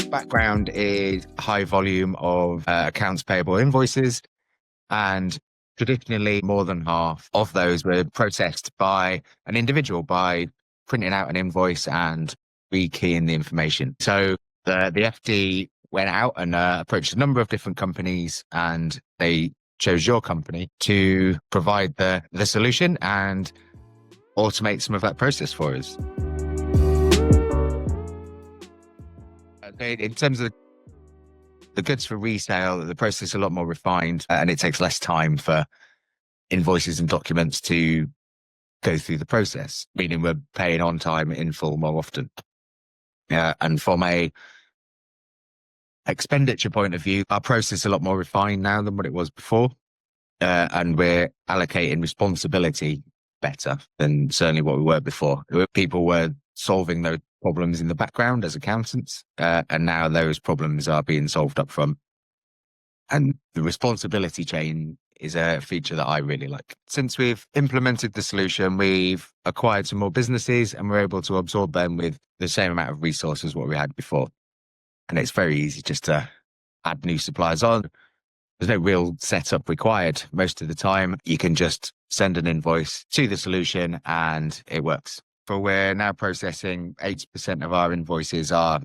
background is high volume of accounts payable invoices, and traditionally more than half of those were processed by an individual by printing out an invoice and rekeying the information. So the FD went out and approached a number of different companies, and they chose your company to provide the solution and automate some of that process for us. In terms of the goods for resale, the process is a lot more refined, and it takes less time for invoices and documents to go through the process, meaning we're paying on time in full more often. And from a expenditure point of view, our process is a lot more refined now than what it was before. And we're allocating responsibility better than certainly what we were before. People were solving those problems in the background as accountants, and now those problems are being solved up front. And the responsibility chain is a feature that I really like. Since we've implemented the solution, we've acquired some more businesses, and we're able to absorb them with the same amount of resources what we had before. And it's very easy just to add new suppliers on. There's no real setup required. Most of the time, you can just send an invoice to the solution and it works. But we're now processing 80% of our invoices are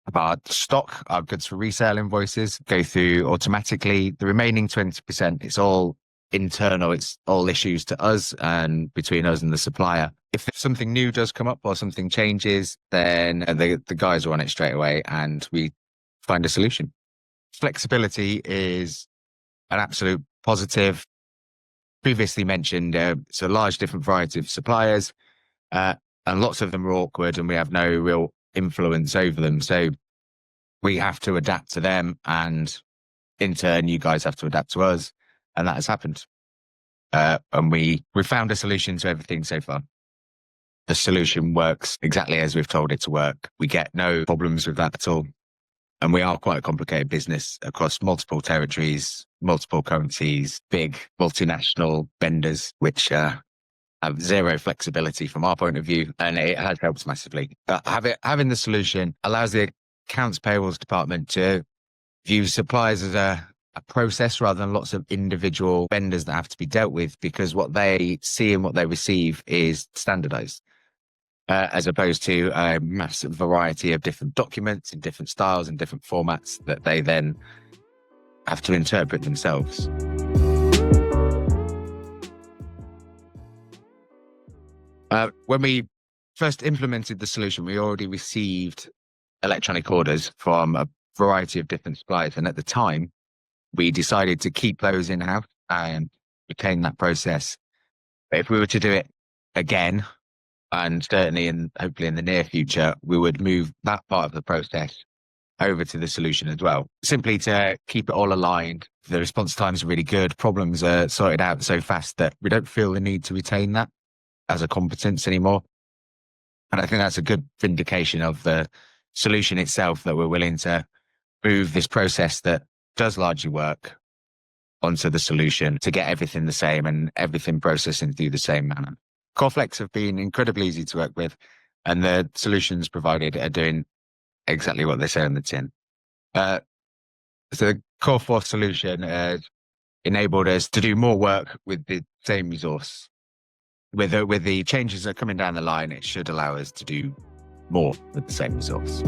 about stock, our goods for resale invoices go through automatically. The remaining 20%, it's all internal. It's all issues to us and between us and the supplier. If something new does come up or something changes, then the guys are on it straight away and we find a solution. Flexibility is an absolute positive. Previously mentioned, it's a large different variety of suppliers, and lots of them are awkward and we have no real influence over them. So we have to adapt to them, and in turn, you guys have to adapt to us. And that has happened. And we found a solution to everything so far. The solution works exactly as we've told it to work. We get no problems with that at all. And we are quite a complicated business across multiple territories, multiple currencies, big multinational vendors, which have zero flexibility from our point of view. And it has helped massively. Having the solution allows the accounts payables department to view suppliers as a process rather than lots of individual vendors that have to be dealt with, because what they see and what they receive is standardized. As opposed to a massive variety of different documents in different styles and different formats that they then have to interpret themselves. When we first implemented the solution, we already received electronic orders from a variety of different suppliers. And at the time, we decided to keep those in-house and retain that process. But if we were to do it again, and certainly and hopefully in the near future, we would move that part of the process over to the solution as well, simply to keep it all aligned. The response times are really good. Problems are sorted out so fast that we don't feel the need to retain that as a competence anymore. And I think that's a good vindication of the solution itself, that we're willing to move this process that does largely work onto the solution to get everything the same and everything processing through the same manner. CoreFlex have been incredibly easy to work with, and the solutions provided are doing exactly what they say on the tin. So the CoreForce solution has enabled us to do more work with the same resource. With the changes that are coming down the line, it should allow us to do more with the same resource.